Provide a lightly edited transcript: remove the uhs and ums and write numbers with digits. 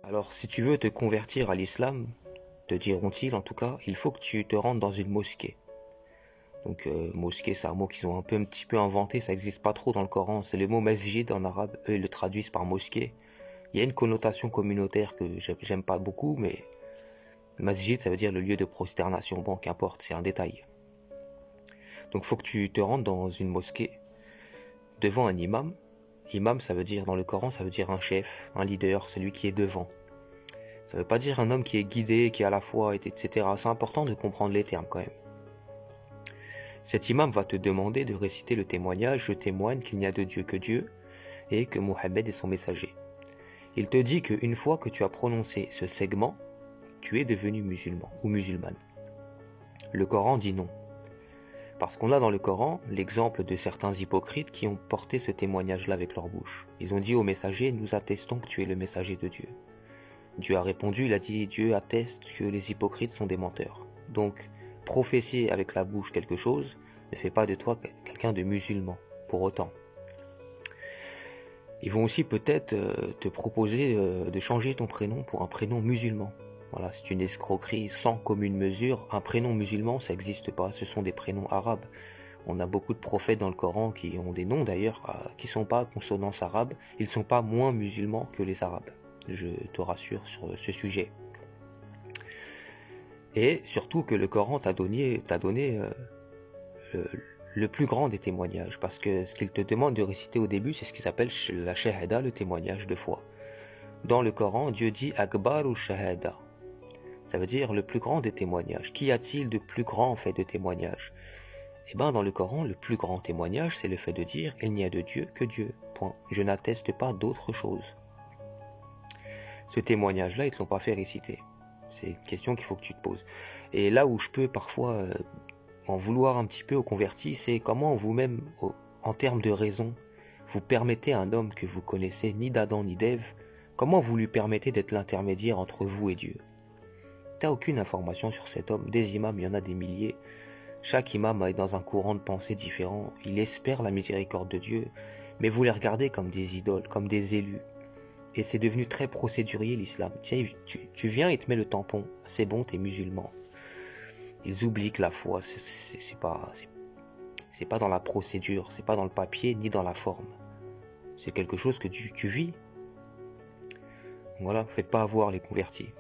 Alors, si tu veux te convertir à l'islam, te diront-ils en tout cas, il faut que tu te rendes dans une mosquée. Donc, mosquée, c'est un mot qu'ils ont un petit peu inventé, ça n'existe pas trop dans le Coran. C'est le mot masjid en arabe, eux ils le traduisent par mosquée. Il y a une connotation communautaire que j'aime pas beaucoup, mais masjid, ça veut dire le lieu de prosternation. Bon, qu'importe, c'est un détail. Donc, il faut que tu te rendes dans une mosquée devant un imam. Imam, ça veut dire, dans le Coran, ça veut dire un chef, un leader, celui qui est devant. Ça veut pas dire un homme qui est guidé, qui a la foi, etc. C'est important de comprendre les termes quand même. Cet imam va te demander de réciter le témoignage: je témoigne qu'il n'y a de Dieu que Dieu et que Mohammed est son messager. Il te dit qu'une fois que tu as prononcé ce segment, tu es devenu musulman ou musulmane. Le Coran dit non. Parce qu'on a dans le Coran l'exemple de certains hypocrites qui ont porté ce témoignage-là avec leur bouche. Ils ont dit au messager: nous attestons que tu es le messager de Dieu. Dieu a répondu, il a dit: Dieu atteste que les hypocrites sont des menteurs. Donc, prophétiser avec la bouche quelque chose ne fait pas de toi quelqu'un de musulman, pour autant. Ils vont aussi peut-être te proposer de changer ton prénom pour un prénom musulman. Voilà, c'est une escroquerie sans commune mesure. Un prénom musulman, ça n'existe pas, ce sont des prénoms arabes. On a beaucoup de prophètes dans le Coran qui ont des noms d'ailleurs, qui ne sont pas à consonance arabe. Ils ne sont pas moins musulmans que les arabes. Je te rassure sur ce sujet. Et surtout que le Coran t'a donné euh, le plus grand des témoignages, parce que ce qu'il te demande de réciter au début, c'est ce qui s'appelle la shahada, le témoignage de foi. Dans le Coran, Dieu dit Akbar ou shahada. Ça veut dire le plus grand des témoignages. Qu'y a-t-il de plus grand en fait de témoignages? Eh bien, dans le Coran, le plus grand témoignage, c'est le fait de dire il n'y a de Dieu que Dieu. Point. Je n'atteste pas d'autre chose. Ce témoignage-là, ils ne te l'ont pas fait réciter. C'est une question qu'il faut que tu te poses. Et là où je peux parfois en vouloir un petit peu aux convertis, c'est comment vous-même, en termes de raison, vous permettez à un homme que vous connaissez ni d'Adam ni d'Ève, comment vous lui permettez d'être l'intermédiaire entre vous et Dieu? T'as aucune information sur cet homme. Des imams, il y en a des milliers. Chaque imam est dans un courant de pensée différent. Il espère la miséricorde de Dieu, mais vous les regardez comme des idoles, comme des élus. Et c'est devenu très procédurier l'islam. Tiens, tu viens et te mets le tampon. C'est bon, t'es musulman. Ils oublient que la foi, c'est pas dans la procédure, c'est pas dans le papier, ni dans la forme. C'est quelque chose que tu vis. Voilà, faites pas avoir les convertis.